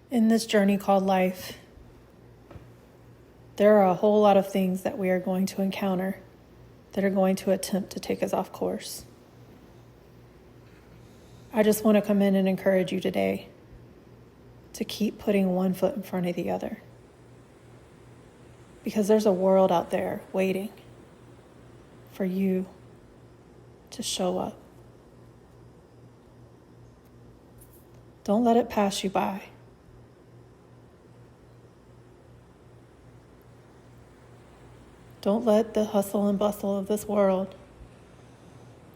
In this journey called life, there are a whole lot of things that we are going to encounter that are going to attempt to take us off course. I just want to come in and encourage you today to keep putting one foot in front of the other. Because there's a world out there waiting for you to show up. Don't let it pass you by. Don't let the hustle and bustle of this world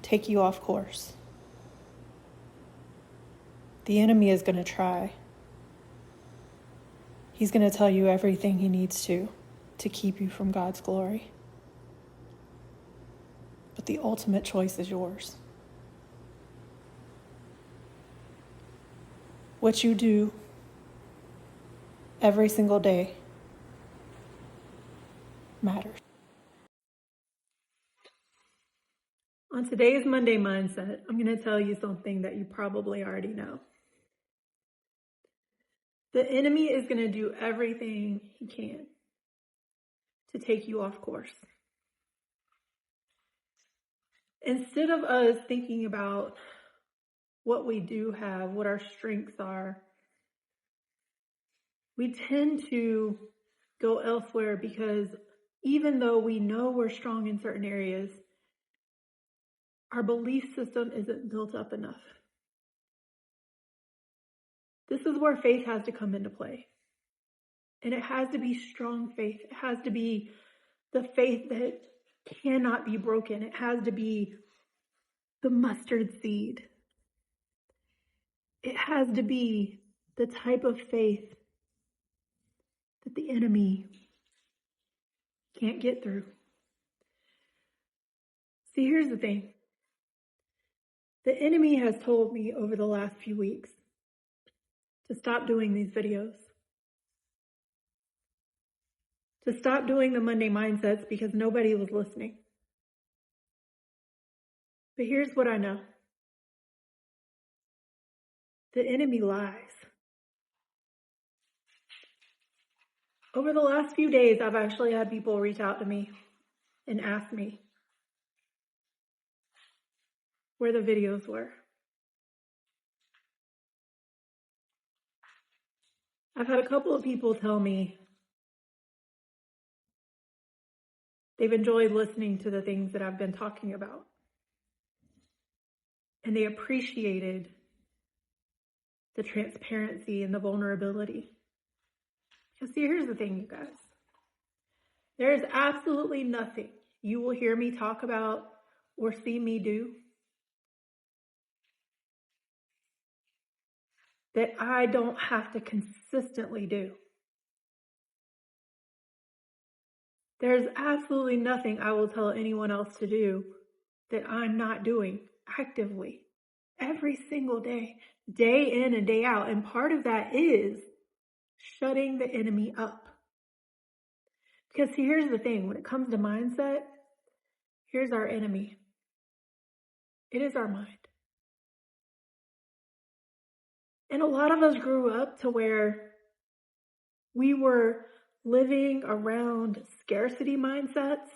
take you off course. The enemy is going to try. He's going to tell you everything he needs to keep you from God's glory. But the ultimate choice is yours. What you do every single day matters. On today's Monday Mindset, I'm going to tell you something that you probably already know. The enemy is going to do everything he can to take you off course. Instead of us thinking about what we do have, what our strengths are, we tend to go elsewhere because even though we know we're strong in certain areas, our belief system isn't built up enough. This is where faith has to come into play. And it has to be strong faith. It has to be the faith that cannot be broken. It has to be the mustard seed. It has to be the type of faith that the enemy can't get through. See, here's the thing. The enemy has told me over the last few weeks to stop doing these videos. To stop doing the Monday Mindsets because nobody was listening. But here's what I know. The enemy lies. Over the last few days, I've actually had people reach out to me and ask me where the videos were. I've had a couple of people tell me they've enjoyed listening to the things that I've been talking about. And they appreciated the transparency and the vulnerability. Because see, here's the thing, you guys. There is absolutely nothing you will hear me talk about or see me do that I don't have to consistently do. There's absolutely nothing I will tell anyone else to do that I'm not doing actively every single day, day in and day out. And part of that is shutting the enemy up. Because see, here's the thing. When it comes to mindset, here's our enemy. It is our mind. And a lot of us grew up to where we were living around scarcity mindsets.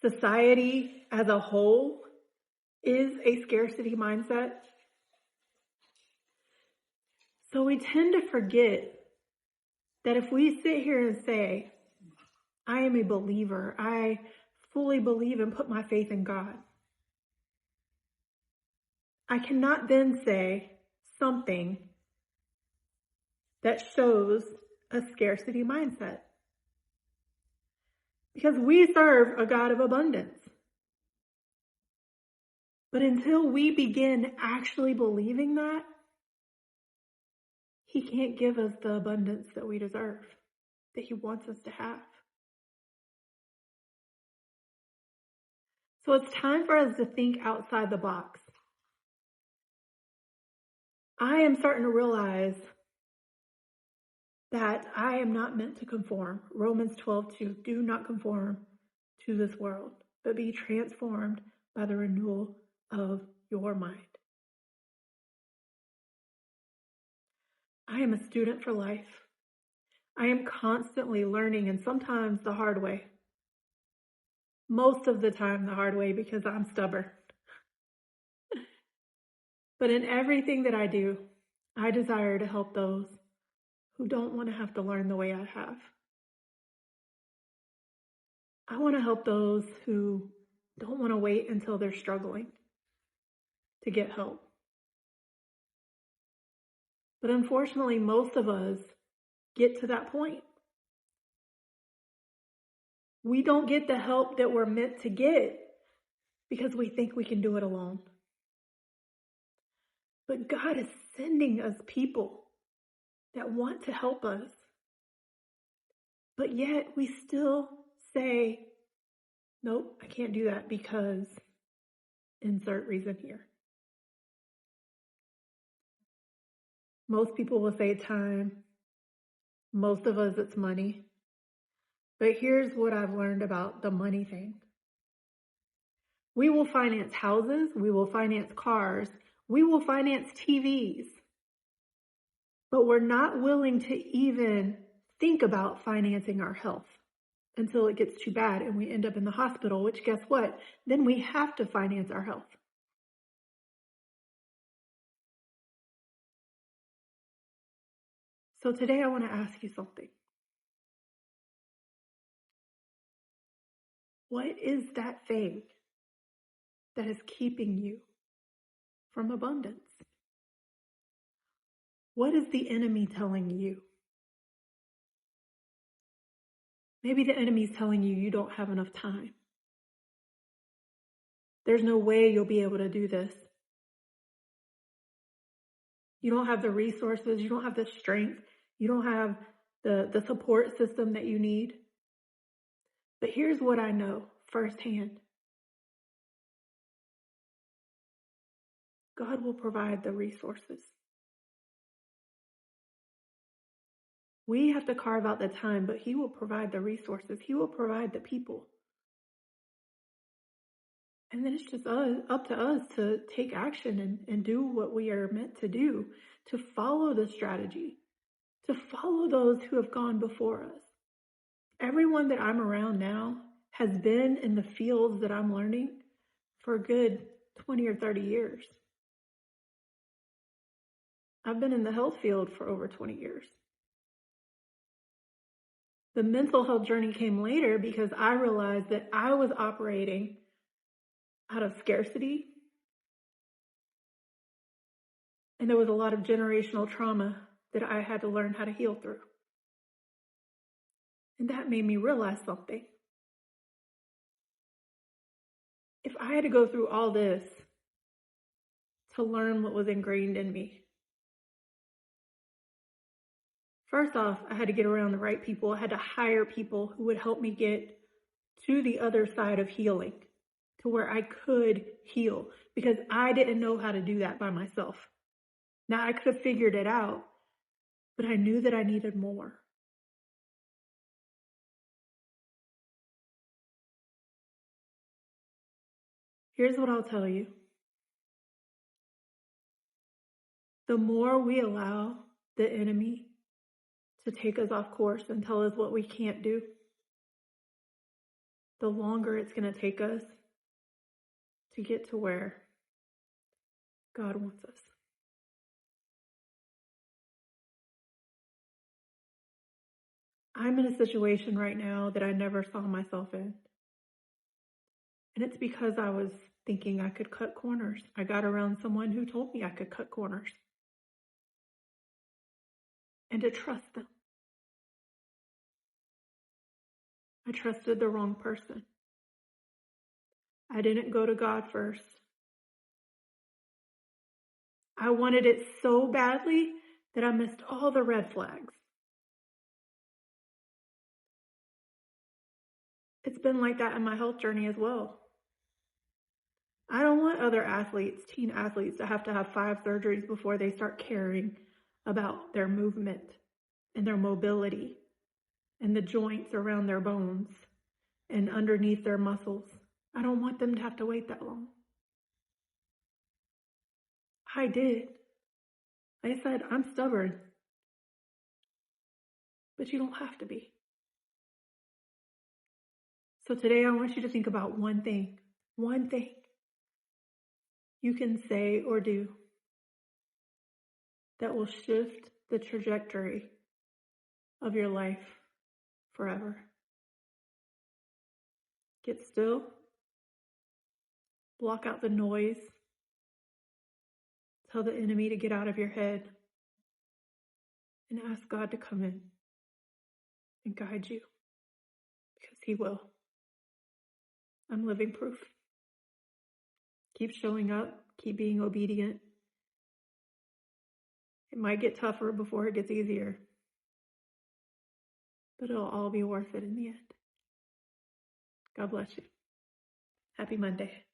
Society as a whole is a scarcity mindset. So we tend to forget that if we sit here and say, I am a believer, I fully believe and put my faith in God, I cannot then say something that shows a scarcity mindset. Because we serve a God of abundance. But until we begin actually believing that, He can't give us the abundance that we deserve, that He wants us to have. So it's time for us to think outside the box. I am starting to realize that I am not meant to conform. Romans 12:2, do not conform to this world, but be transformed by the renewal of your mind. I am a student for life. I am constantly learning, and sometimes the hard way. Most of the time, the hard way, because I'm stubborn. But in everything that I do, I desire to help those who don't want to have to learn the way I have. I want to help those who don't want to wait until they're struggling to get help. But unfortunately, most of us get to that point. We don't get the help that we're meant to get because we think we can do it alone. But God is sending us people that want to help us. But yet we still say, nope, I can't do that because insert reason here. Most people will say time. Most of us, it's money. But here's what I've learned about the money thing. We will finance houses. We will finance cars. We will finance TVs. But we're not willing to even think about financing our health until it gets too bad and we end up in the hospital, which guess what? Then we have to finance our health. So today I want to ask you something. What is that thing that is keeping you from abundance? What is the enemy telling you? Maybe the enemy's telling you you don't have enough time. There's no way you'll be able to do this. You don't have the resources. You don't have the strength. You don't have the support system that you need. But here's what I know firsthand. God will provide the resources. We have to carve out the time, but He will provide the resources. He will provide the people. And then it's just up to us to take action and do what we are meant to do, to follow the strategy, to follow those who have gone before us. Everyone that I'm around now has been in the fields that I'm learning for a good 20 or 30 years. I've been in the health field for over 20 years. The mental health journey came later because I realized that I was operating out of scarcity. And there was a lot of generational trauma that I had to learn how to heal through. And that made me realize something. If I had to go through all this to learn what was ingrained in me, first off, I had to get around the right people. I had to hire people who would help me get to the other side of healing, to where I could heal, because I didn't know how to do that by myself. Now, I could have figured it out, but I knew that I needed more. Here's what I'll tell you. The more we allow the enemy to take us off course and tell us what we can't do, the longer it's going to take us to get to where God wants us. I'm in a situation right now that I never saw myself in. And it's because I was thinking I could cut corners. I got around someone who told me I could cut corners. And to trust them. I trusted the wrong person. I didn't go to God first. I wanted it so badly that I missed all the red flags. It's been like that in my health journey as well. I don't want other athletes, teen athletes, to have 5 surgeries before they start caring about their movement and their mobility and the joints around their bones and underneath their muscles. I don't want them to have to wait that long. I did. Like I said, I'm stubborn. but you don't have to be. So today I want you to think about one thing you can say or do that will shift the trajectory of your life forever. Get still, block out the noise, tell the enemy to get out of your head, and ask God to come in and guide you, because He will. I'm living proof. Keep showing up, keep being obedient. It might get tougher before it gets easier, but it'll all be worth it in the end. God bless you. Happy Monday.